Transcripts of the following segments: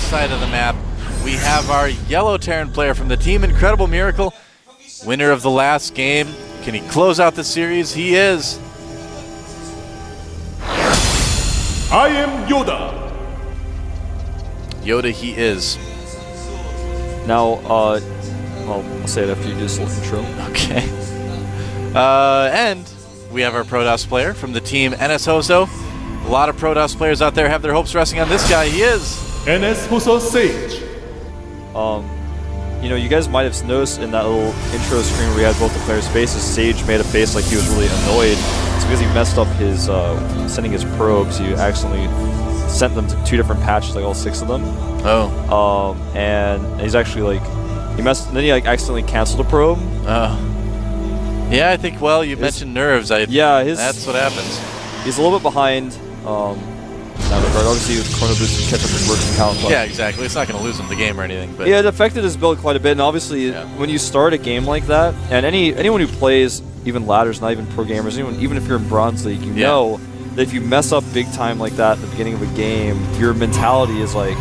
side of the map, we have our yellow Terran player from the team Incredible Miracle, winner of the last game. Can he close out the series? He is. I am YoDa. YoDa, he is. Now, well, I'll say it after you do this little intro. Okay. And we have our Protoss player from the team NS Hoso. A lot of Protoss players out there have their hopes resting on this guy. He is NS Hoso Sage. You know, you guys might have noticed in that little intro screen where we had both the players' faces, Sage made a face like he was really annoyed. It's because he messed up his sending his probes. He accidentally sent them to 2 different patches, like all 6 of them. Oh. And he's actually like he messed. And then he like accidentally canceled a probe. Yeah, I think. Well, you mentioned nerves. Yeah, that's what happens. He's a little bit behind. In that regard. Obviously, with Chrono Boost, he catch up his working count. Yeah, exactly. It's not going to lose him the game or anything. But yeah, it affected his build quite a bit. And obviously, when you start a game like that, and anyone who plays even ladders, not even pro gamers, even if you're in Bronze League, you know that if you mess up big time like that at the beginning of a game, your mentality is like,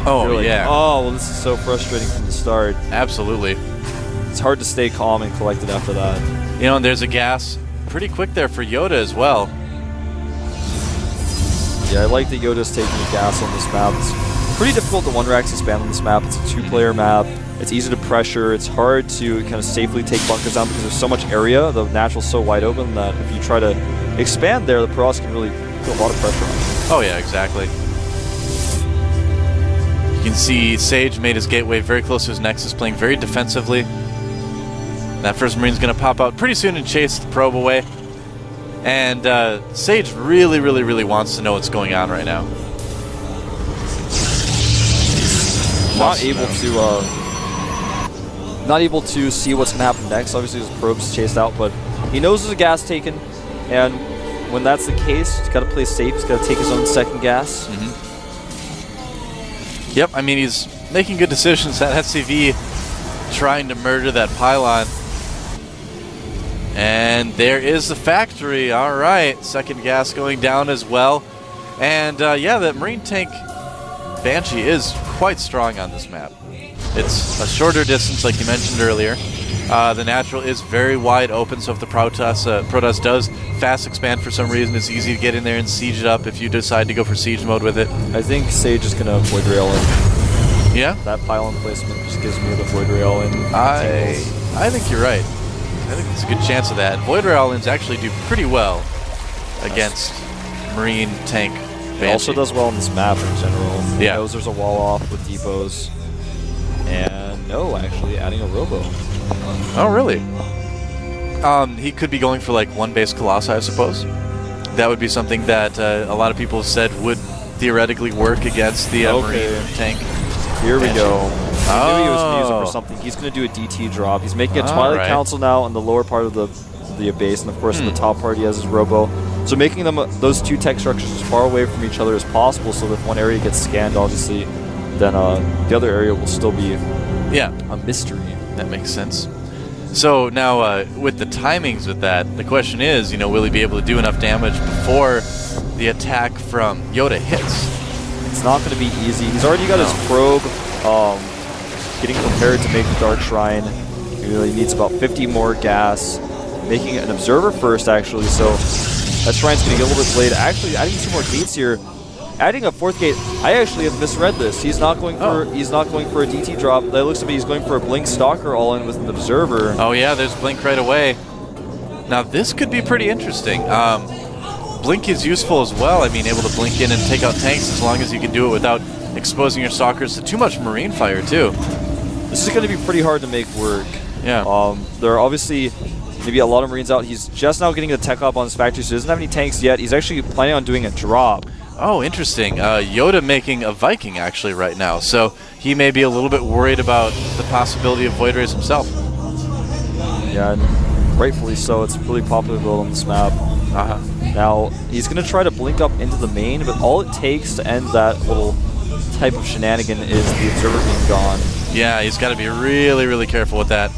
oh well, this is so frustrating from the start. Absolutely. It's hard to stay calm and collected after that. You know, and there's a gas pretty quick there for YoDa as well. Yeah, I like that YoDa's taking a gas on this map. It's pretty difficult to one-rax and spam on this map. It's a 2-player map. It's easy to pressure. It's hard to kind of safely take bunkers down because there's so much area. The natural's so wide open that if you try to expand there, the Protoss can really put a lot of pressure on you. Oh yeah, exactly. You can see Sage made his gateway very close to his Nexus, playing very defensively. That first Marine's going to pop out pretty soon and chase the probe away. And Sage really wants to know what's going on right now. Not able to see what's going to happen next. Obviously, his probe's chased out, but he knows there's a gas taken. And when that's the case, he's got to play safe. He's got to take his own second gas. Yep, I mean, he's making good decisions. That SCV trying to murder that pylon. And there is the factory. All right, second gas going down as well. And yeah, that Marine tank Banshee is quite strong on this map. It's a shorter distance, like you mentioned earlier. The natural is very wide open, so if the Protoss does fast expand for some reason, it's easy to get in there and siege it up if you decide to go for siege mode with it. I think Sage is going to void rail in. Yeah? That pylon placement just gives me the void rail in. I think you're right. I think there's a good chance of that. Void Rail-ins actually do pretty well against Marine tank Banshee. It also does well on this map in general. Yeah. It knows there's a wall off with depots. And no, actually adding a robo. Oh, really? He could be going for like 1 base Colossi, I suppose. That would be something that a lot of people have said would theoretically work against the Marine tank. Here we go. I knew he was going to use it for something. He's going to do a DT drop. He's making a Twilight Council now on the lower part of the base, and of course in the top part he has his robo. So making them those 2 tech structures as far away from each other as possible, so that if one area gets scanned, obviously, then the other area will still be a mystery. That makes sense. So now with the timings with that, the question is, you know, will he be able to do enough damage before the attack from YoDa hits? It's not going to be easy. He's already got his probe getting prepared to make the Dark Shrine. He really needs about 50 more gas. Making an Observer first, actually, so that Shrine's going to get a little bit delayed. Actually, adding 2 more gates here. Adding a 4th gate, I actually have misread this. He's not going for a DT drop. That looks to me he's going for a Blink Stalker all-in with an Observer. Oh yeah, there's Blink right away. Now this could be pretty interesting. Blink is useful as well. I mean, able to blink in and take out tanks as long as you can do it without exposing your Stalkers to too much Marine fire too. This is going to be pretty hard to make work. Yeah. There are obviously maybe a lot of Marines out. He's just now getting the tech up on his factory, so he doesn't have any tanks yet. He's actually planning on doing a drop. Oh, interesting. YoDa making a Viking actually right now, so he may be a little bit worried about the possibility of Void Rays himself. Yeah, and rightfully so. It's a really popular build on this map. Now, he's going to try to blink up into the main, but all it takes to end that little type of shenanigan is the Observer being gone. Yeah, he's got to be really careful with that.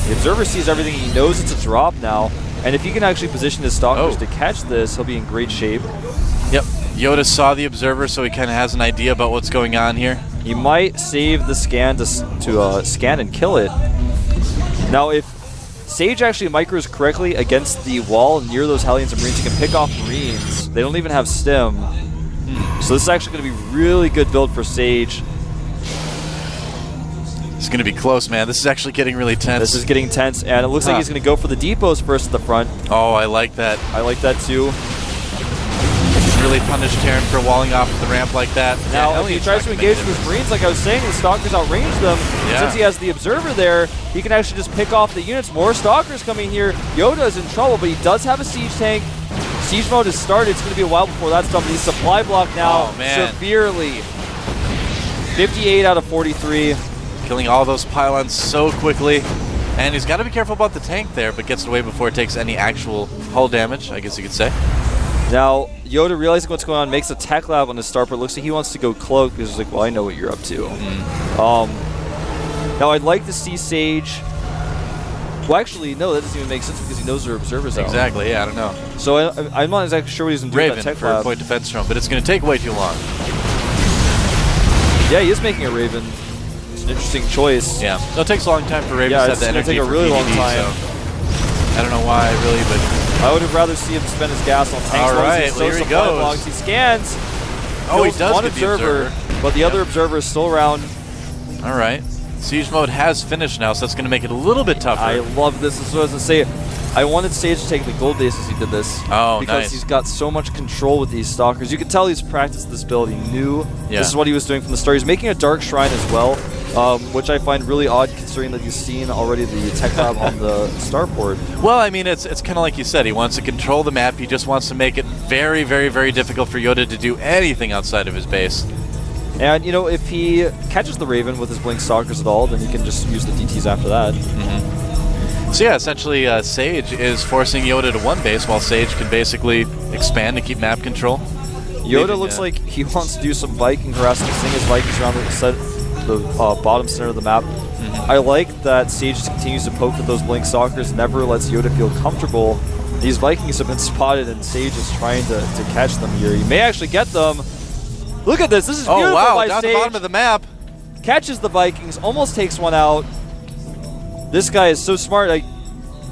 The Observer sees everything. He knows it's a drop now, and if he can actually position his Stalkers to catch this, he'll be in great shape. Yep. YoDa saw the Observer, so he kind of has an idea about what's going on here. He might save the scan to scan and kill it. Now, if Sage actually micros correctly against the wall near those Hellions and Marines, he can pick off Marines. They don't even have stim. So this is actually going to be really good build for Sage. It's going to be close, man. This is actually getting really tense. This is getting tense, and it looks like he's going to go for the depots first at the front. Oh, I like that. I like that too. Really punish Terran for walling off the ramp like that. Now, Yeah, if he tries to engage with his Marines, like I was saying, the Stalkers outrange them. Yeah. Since he has the Observer there, he can actually just pick off the units. More Stalkers coming here. YoDa is in trouble, but he does have a Siege tank. Siege mode has started. It's going to be a while before that's done, but he's supply blocked now severely. 58 out of 43. Killing all those pylons so quickly. And he's got to be careful about the tank there, but gets it away before it takes any actual hull damage, I guess you could say. Now, YoDa realizing what's going on, makes a tech lab on his starport. Looks like he wants to go cloak because he's like, well, I know what you're up to. Now, I'd like to see Sage. Well, actually, no, that doesn't even make sense because he knows their observers out. Exactly, yeah, I don't know. So I'm not exactly sure what he's going to do with that tech for lab. a point defense drone, but it's going to take way too long. Yeah, he is making a Raven. It's an interesting choice. Yeah, no, it takes a long time for Raven to have the it's going to energy take a really long PvD, time. So I don't know why, really, but I would have rather see him spend his gas on tanks. All right, well, here he goes. He scans. Oh, he kills does one get the observer. but the other observer is still around. All right. Siege mode has finished now, so that's going to make it a little bit tougher. I love this. As I was going to say, I wanted Sage to take the gold base as he did this. Oh, because nice. he's got so much control with these Stalkers. You can tell he's practiced this build. He knew this is what he was doing from the start. He's making a Dark Shrine as well, which I find really odd considering that you've seen already the tech lab on the starport. Well, I mean, it's kind of like you said. He wants to control the map. He just wants to make it very, very, very difficult for YoDa to do anything outside of his base. And, you know, if he catches the Raven with his Blink Stalkers at all, then he can just use the DTs after that. So yeah, essentially Sage is forcing YoDa to one base while Sage can basically expand and keep map control. YoDa looks like he wants to do some Viking harassment, sing his Vikings around the bottom center of the map. I like that Sage continues to poke with those Blink Stalkers, never lets YoDa feel comfortable. These Vikings have been spotted and Sage is trying to catch them here. He may actually get them. Look at this. This is beautiful by down Sage. the bottom of the map. Catches the Vikings, almost takes one out. This guy is so smart.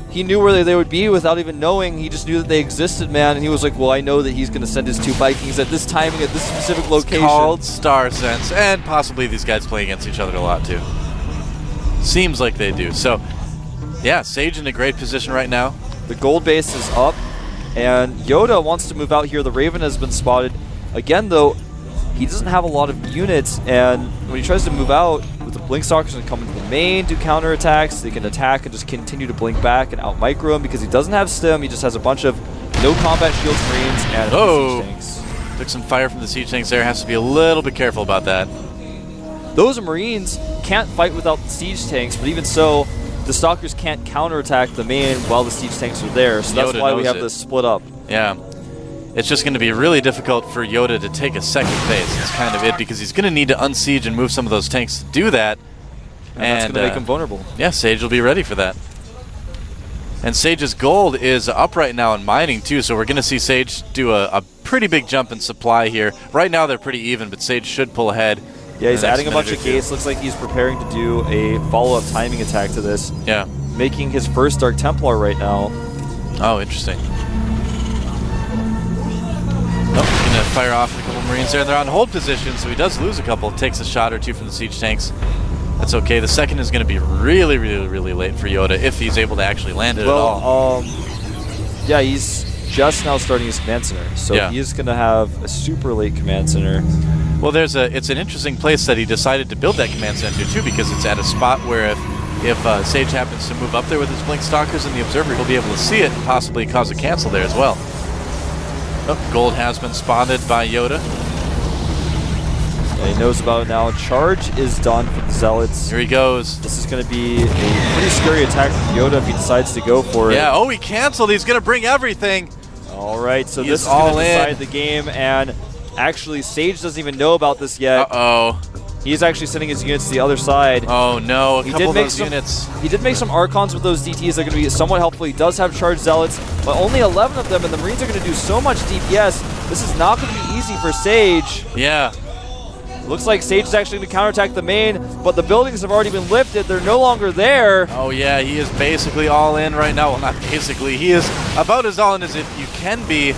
He knew where they would be without even knowing. He just knew that they existed, man. And he was like, well, I know that he's going to send his two Vikings at this timing, at this specific location. It's called Star Sense. And possibly these guys play against each other a lot, too. Seems like they do. So, yeah, Sage in a great position right now. The gold base is up. And YoDa wants to move out here. The Raven has been spotted. Again, though, he doesn't have a lot of units, and when he tries to move out, with the Blink Stalkers and come into the main, do counterattacks, they can attack and just continue to blink back and out-micro him because he doesn't have stim, he just has a bunch of no combat shields, Marines, and siege tanks. Took some fire from the siege tanks there, has to be a little bit careful about that. Those Marines can't fight without the siege tanks, but even so, the Stalkers can't counterattack the main while the siege tanks are there, so that's why we have this split up. Yeah. It's just going to be really difficult for YoDa to take a second base. It's kind of it, because he's going to need to unsiege and move some of those tanks to do that. And that's going to make him vulnerable. Yeah, Sage will be ready for that. And Sage's gold is up right now in mining, too, so we're going to see Sage do a pretty big jump in supply here. Right now they're pretty even, but Sage should pull ahead. Yeah, he's adding a bunch of gates. Looks like he's preparing to do a follow-up timing attack to this. Yeah. Making his first Dark Templar right now. Oh, interesting. Nope, going to fire off a couple Marines there, and they're on hold position, so he does lose a couple. Takes a shot or two from the siege tanks. That's okay. The second is going to be really, really, really late for YoDa if he's able to actually land it at all. Yeah, he's just now starting his command center, so he's going to have a super late command center. Well, it's an interesting place that he decided to build that command center too, because it's at a spot where if Sage happens to move up there with his Blink Stalkers and the Observer, he'll be able to see it and possibly cause a cancel there as well. Oh, gold has been spotted by YoDa. Yeah, he knows about it now. Charge is done for the Zealots. Here he goes. This is going to be a pretty scary attack from YoDa if he decides to go for it. Yeah, oh, he canceled. He's going to bring everything. All right, so this is going to decide the game, and actually Sage doesn't even know about this yet. Uh-oh. He's actually sending his units to the other side. Oh no, a couple of those units. He did make some Archons with those DTs that are going to be somewhat helpful. He does have charged Zealots, but only 11 of them, and the Marines are going to do so much DPS. This is not going to be easy for Sage. Yeah. Looks like Sage is actually going to counterattack the main, but the buildings have already been lifted. They're no longer there. Oh, yeah, he is basically all in right now. Well, not basically. He is about as all in as if you can be.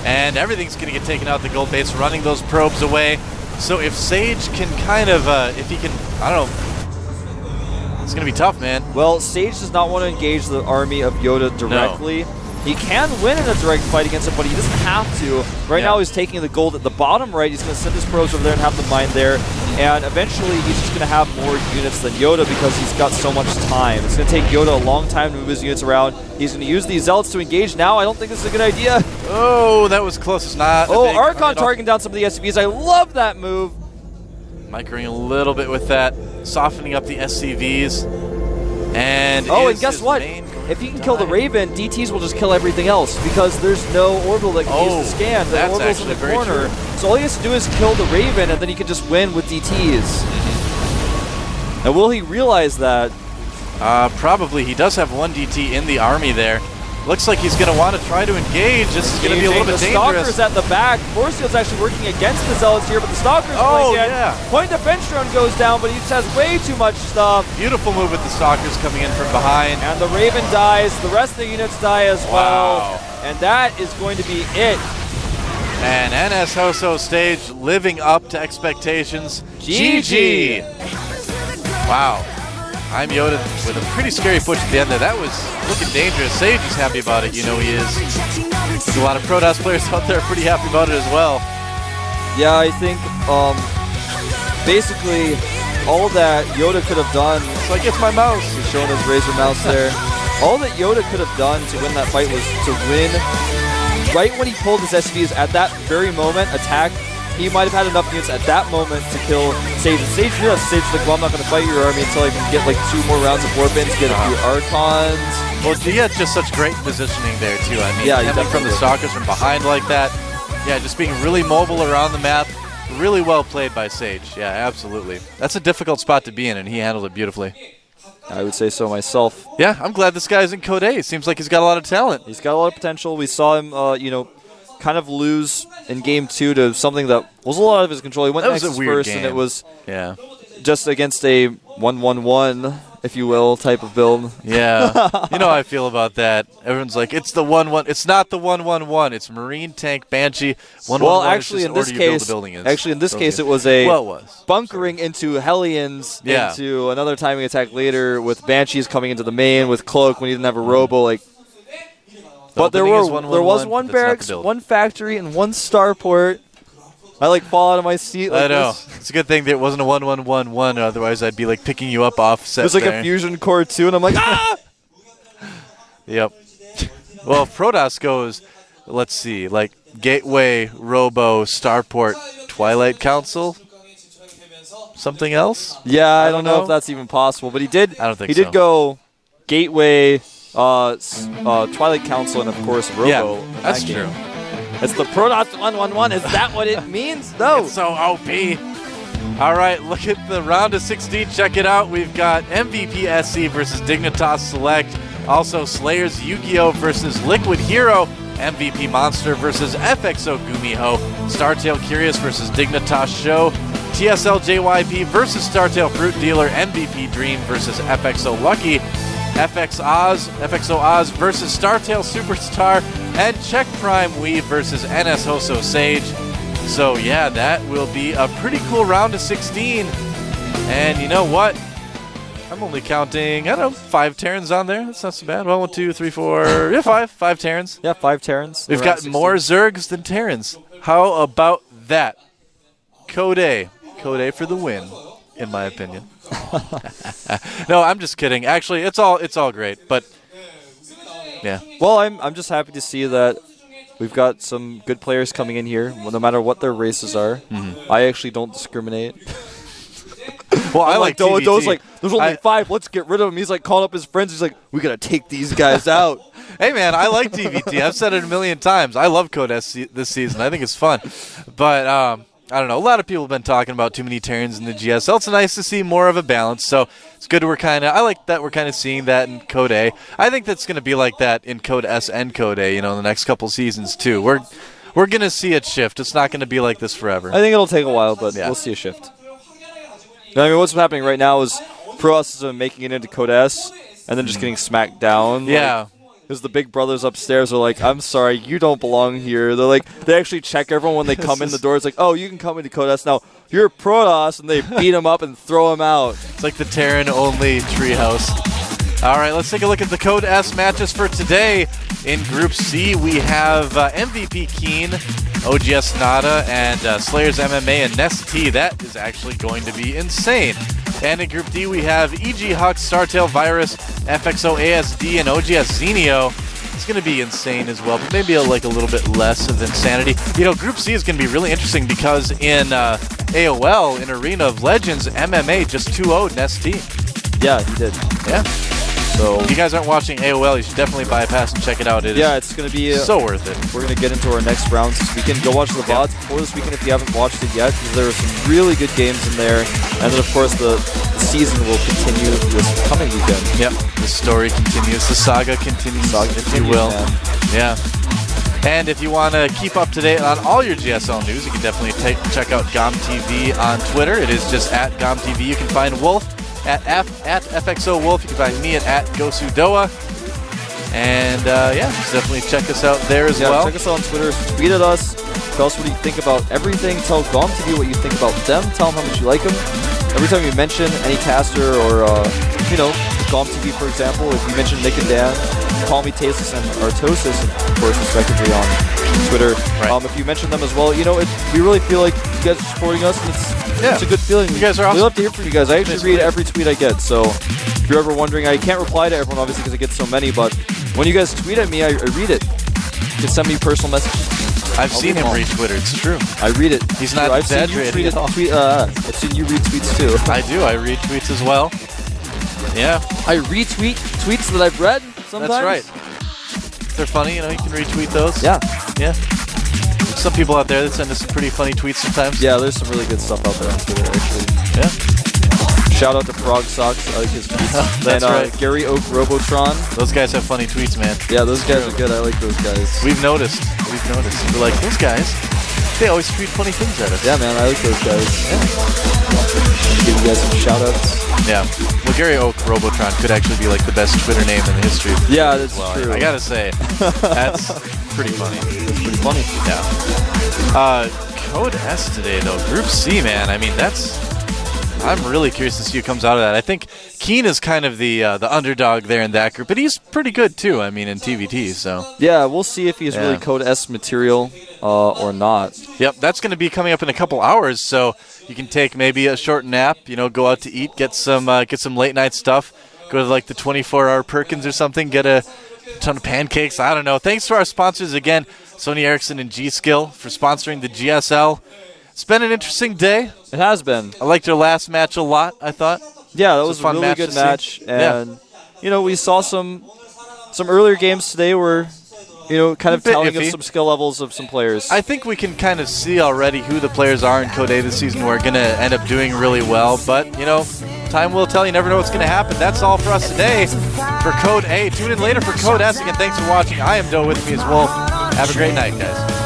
And everything's going to get taken out the gold base, running those probes away. So if Sage can kind of, if he can, I don't know. It's going to be tough, man. Well, Sage does not want to engage the army of YoDa directly. No. He can win in a direct fight against it, but he doesn't have to. Right now he's taking the gold at the bottom right. He's going to send his probes over there and have them mine there. And eventually he's just going to have more units than YoDa because he's got so much time. It's going to take YoDa a long time to move his units around. He's going to use these zealots to engage now. I don't think this is a good idea. Oh, that was close. It's not. Oh, Archon targeting down some of the SCVs. I love that move. Microing a little bit with that, softening up the SCVs. And and guess what? If he can kill the Raven, DTs will just kill everything else because there's no orbital that can use the scan. The orbital's in the corner. So all he has to do is kill the Raven, and then he can just win with DTs. Now, will he realize that? Probably. He does have one DT in the army there. Looks like he's going to want to try to engage. This is going to be a little bit dangerous. The Stalker's at the back. Force Field's actually working against the Zealots here, but the Stalker's going in. Point defense drone goes down, but he just has way too much stuff. Beautiful move with the Stalkers coming in from behind. And the Raven dies. The rest of the units die as well. And that is going to be it. And NS Hoso stage living up to expectations. GG. Wow. I'm YoDa with a pretty scary push at the end there. That was looking dangerous. Sage is happy about it. You know he is. There's a lot of Protoss players out there pretty happy about it as well. Yeah, I think basically all that YoDa could have done. So I get my mouse. He's showing his Razor mouse there. All that YoDa could have done to win that fight was to win right when he pulled his SCVs at that very moment, attack. He might have had enough units at that moment to kill Sage. And Sage knew that. Sage was like, well, I'm not going to fight your army until I can get like 2 more rounds of Warpins, get a few Archons. Well, he had just such great positioning there, too. I mean, coming from the Stalkers from behind like that. Yeah, just being really mobile around the map. Really well played by Sage. Yeah, absolutely. That's a difficult spot to be in, and he handled it beautifully. I would say so myself. Yeah, I'm glad this guy's in Code A. Seems like he's got a lot of talent. He's got a lot of potential. We saw him, kind of lose in Game 2 to something that was a lot of his control. He went Nexus first, and it was just against a 1-1-1, if you will, type of build. Yeah. You know how I feel about that. Everyone's like, it's the 1-1. It's not the 1-1-1. It's Marine Tank Banshee. 1-1-1 well, actually, in this case, it was a bunkering into Hellions into another timing attack later with Banshees coming into the main with Cloak when he didn't have a Robo. Like, but there was one barracks, one factory, and one starport. I fall out of my seat. I know. It's a good thing that it wasn't a 1-1-1-1. Otherwise, I'd be picking you up off set. It was like a Fusion Core 2, and I'm like, ah! Yep. Well, if Protoss goes, let's see, Gateway, Robo, Starport, Twilight Council, something else? Yeah, I don't know if that's even possible, but he did. I don't think he did go Gateway. Twilight Council, and of course Robo. Yeah, that's true. It's the Protoss 1-1-1. Is that what it means? No. It's so OP. All right, look at the round of 16. Check it out. We've got MVP SC versus Dignitas Select. Also Slayers Yu-Gi-Oh! Versus Liquid Hero. MVP Monster versus FXO Gumiho. Startail Curious versus Dignitas Show. TSL JYP versus Startail Fruit Dealer. MVP Dream versus FXO Lucky. FXO Oz versus Startail Superstar, and Check Prime Weave versus NS Hoso Sage. So yeah, that will be a pretty cool round of 16. And you know what? I'm only counting, 5 Terrans on there. That's not so bad. 1, 2, 3, 4, yeah, 5 Terrans. Yeah, 5 Terrans. We've got 16. More Zergs than Terrans. How about that? Code A for the win, in my opinion. No, I'm just kidding. Actually, it's all great, but yeah. Well, I'm just happy to see that we've got some good players coming in here, no matter what their races are. Mm-hmm. I actually don't discriminate. Well, I like TVT. Doe's there's only 5. Let's get rid of him. He's calling up his friends. He's like, we gotta take these guys out. Hey man, I like TVT. I've said it a million times. I love Code S this season. I think it's fun, but I don't know. A lot of people have been talking about too many Terrans in the GSL. It's nice to see more of a balance. So it's good. I like that we're kind of seeing that in Code A. I think that's going to be like that in Code S and Code A. In the next couple seasons too. We're we're going to see it shift. It's not going to be like this forever. I think it'll take a while, but Yeah. we'll see a shift. I mean, what's happening right now is Pro S is making it into Code S and then just getting smacked down. Yeah. Because the big brothers upstairs are like, I'm sorry, you don't belong here. They're like, they actually check everyone when they come in the door. It's like, oh, you can come into Code S now. You're Protoss, and they beat him up and throw him out. It's like the Terran-only treehouse. All right, let's take a look at the Code S matches for today. In Group C, we have MVP Keen, OGS Nada, and Slayers MMA and Nest T. That is actually going to be insane. And in Group D, we have EG Huck, Startail Virus, FXO ASD, and OGS Zenio. It's going to be insane as well, but maybe a little bit less of insanity. You know, Group C is going to be really interesting because in AOL, in Arena of Legends, MMA just 2-0'd Nest T. Yeah, he did. Yeah. So if you guys aren't watching AOL, you should definitely bypass and check it out. It's going to be so worth it. We're going to get into our next rounds this weekend. Go watch the VODs before this weekend if you haven't watched it yet, because there are some really good games in there. And then, of course, the season will continue this coming weekend. Yep, the story continues. The saga continues, if you will. Man. Yeah. And if you want to keep up to date on all your GSL news, you can definitely check out GomTV on Twitter. It is just at GomTV. You can find Wolf at FXO Wolf. You can find me at GosuDoa. And just definitely check us out there as well. Check us out on Twitter. Tweet at us. Tell us what you think about everything. Tell GomTV what you think about them. Tell them how much you like them. Every time you mention any caster or, GomTV, for example, if you mention Nick and Dan, call me Tasteless and Artosis, of course, respectively on Twitter. Right. If you mention them as well, we really feel like you guys are supporting us, and it's a good feeling. You guys are awesome. We love to hear from you guys. I actually read every tweet I get, so if you're ever wondering, I can't reply to everyone, obviously, because I get so many, but when you guys tweet at me, I read it. You can send me personal messages. I've seen him read Twitter. It's true. I read it. He's not exaggerating at all. I've seen you read tweets, too. I do. I read tweets as well. Yeah. I retweet tweets that I've read sometimes. That's right. If they're funny, you can retweet those. Yeah. Yeah. Some people out there that send us some pretty funny tweets sometimes. Yeah, there's some really good stuff out there on Twitter, actually. Yeah. Shout out to Frog Socks. I like his tweets. That's right. Gary Oak Robotron. Those guys have funny tweets, man. Yeah, those guys are good. I like those guys. We've noticed. We're like, those guys, they always tweet funny things at us. Yeah, man, I like those guys. Yeah. Give you guys some shout outs. Yeah. Well, Gary Oak Robotron could actually be like the best Twitter name in the history. Yeah, that's true. I gotta say, that's pretty funny. It's pretty funny. Yeah. Code S today, though. Group C, man. I mean, I'm really curious to see who comes out of that. I think Keen is kind of the underdog there in that group, but he's pretty good too. I mean, in TVT, so yeah, we'll see if he's really Code S material or not. Yep, that's going to be coming up in a couple hours, so you can take maybe a short nap. Go out to eat, get some late night stuff. Go to like the 24-hour Perkins or something. Get a ton of pancakes. I don't know. Thanks to our sponsors again, Sony Ericsson and G-Skill, for sponsoring the GSL. It's been an interesting day. It has been. I liked their last match a lot, I thought. Yeah, that was a fun really match good to match. see. And, we saw some earlier games today where, kind of telling iffy. us some skill levels of some players. I think we can kind of see already who the players are in Code A this season who are going to end up doing really well. But, time will tell. You never know what's going to happen. That's all for us today for Code A. Tune in later for Code S. Again, thanks for watching. I am Doe. With me is Wolf. Have a great night, guys.